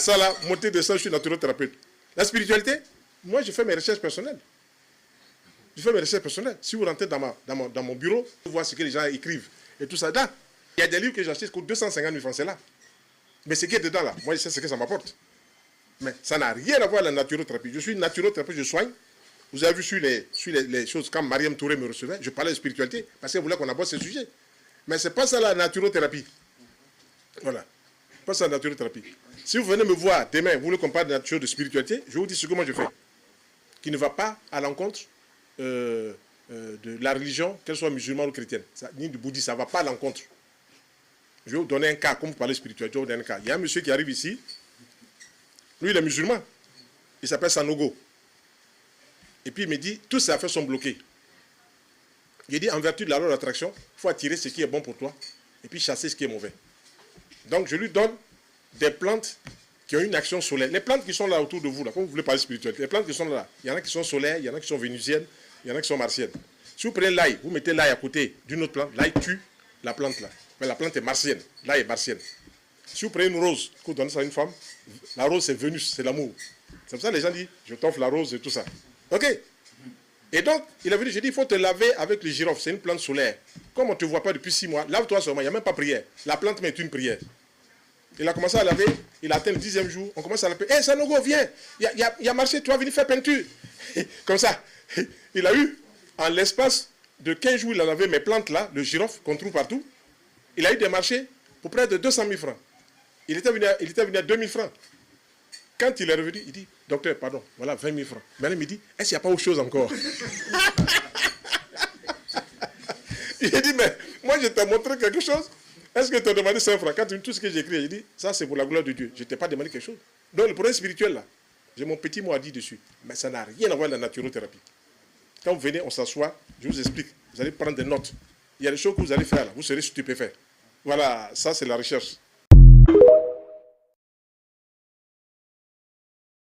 ça là, monter de ça, je suis naturothérapeute. La spiritualité, moi je fais mes recherches personnelles. Je fais mes recherches personnelles. Si vous rentrez dans mon bureau, vous voyez ce que les gens écrivent et tout ça. Là, il y a des livres que j'achète qui coûtent 250 000 francs, c'est là. Mais ce qui est dedans là, moi je sais ce que ça m'apporte. Mais ça n'a rien à voir avec la naturothérapie. Je suis naturothérapeute, je soigne. Vous avez vu sur les choses, quand Mariam Touré me recevait, je parlais de spiritualité parce qu'elle voulait qu'on aborde ce sujet. Mais ce n'est pas ça la naturothérapie. Voilà. Pas ça la naturothérapie. Si vous venez me voir demain, vous voulez qu'on parle de nature, de spiritualité, je vous dis ce que moi je fais. Qui ne va pas à l'encontre de la religion, qu'elle soit musulmane ou chrétienne. Ça, ni du bouddhisme, ça ne va pas à l'encontre. Je vais vous donner un cas, comme vous parlez de spiritualité, je vais vous donner un cas. Il y a un monsieur qui arrive ici, lui il est musulman, il s'appelle Sanogo. Et puis il me dit, toutes ses affaires sont bloquées. Il dit, en vertu de la loi d'attraction, il faut attirer ce qui est bon pour toi, et puis chasser ce qui est mauvais. Donc je lui donne des plantes qui ont une action solaire. Les plantes qui sont là autour de vous, là, comme vous voulez parler de spiritualité, les plantes qui sont là, il y en a qui sont solaires, il y en a qui sont vénusiennes, il y en a qui sont martiennes. Si vous prenez l'ail, vous mettez l'ail à côté d'une autre plante, l'ail tue la plante là. Mais la plante est martienne, l'ail est martienne. Si vous prenez une rose, que vous donnez ça à une femme, la rose c'est Vénus, c'est l'amour. C'est pour ça que les gens disent, je t'offre la rose et tout ça. Ok? Et donc, il a venu, j'ai dit, il faut te laver avec le girofle, c'est une plante solaire. Comme on ne te voit pas depuis 6 mois, lave-toi seulement, il n'y a même pas prière. La plante met une prière. Il a commencé à laver, il a atteint le 10e jour, on commence à l'appeler, hé Sanogo, viens, il y a marché, tu vas venir faire peinture. Comme ça, il a eu, en l'espace de 15 jours, il a lavé mes plantes là, le girofle qu'on trouve partout. Il a eu des marchés pour près de 200 000 francs. Il était venu à 2 000 francs. Quand il est revenu, il dit, docteur, pardon, voilà 20 000 francs. Maintenant, il me dit, est-ce qu'il n'y a pas autre chose encore? Il a dit, mais moi, je t'ai montré quelque chose. Est-ce que tu as demandé 5 francs? Quand tu tout ce que j'ai écrit, il dit, ça c'est pour la gloire de Dieu. Je ne t'ai pas demandé quelque chose. Donc, le problème spirituel, là, j'ai mon petit mot à dire dessus. Mais ça n'a rien à voir avec la naturothérapie. Quand vous venez, on s'assoit, je vous explique. Vous allez prendre des notes. Il y a des choses que vous allez faire, là. Vous serez stupéfait. Voilà, ça c'est la recherche.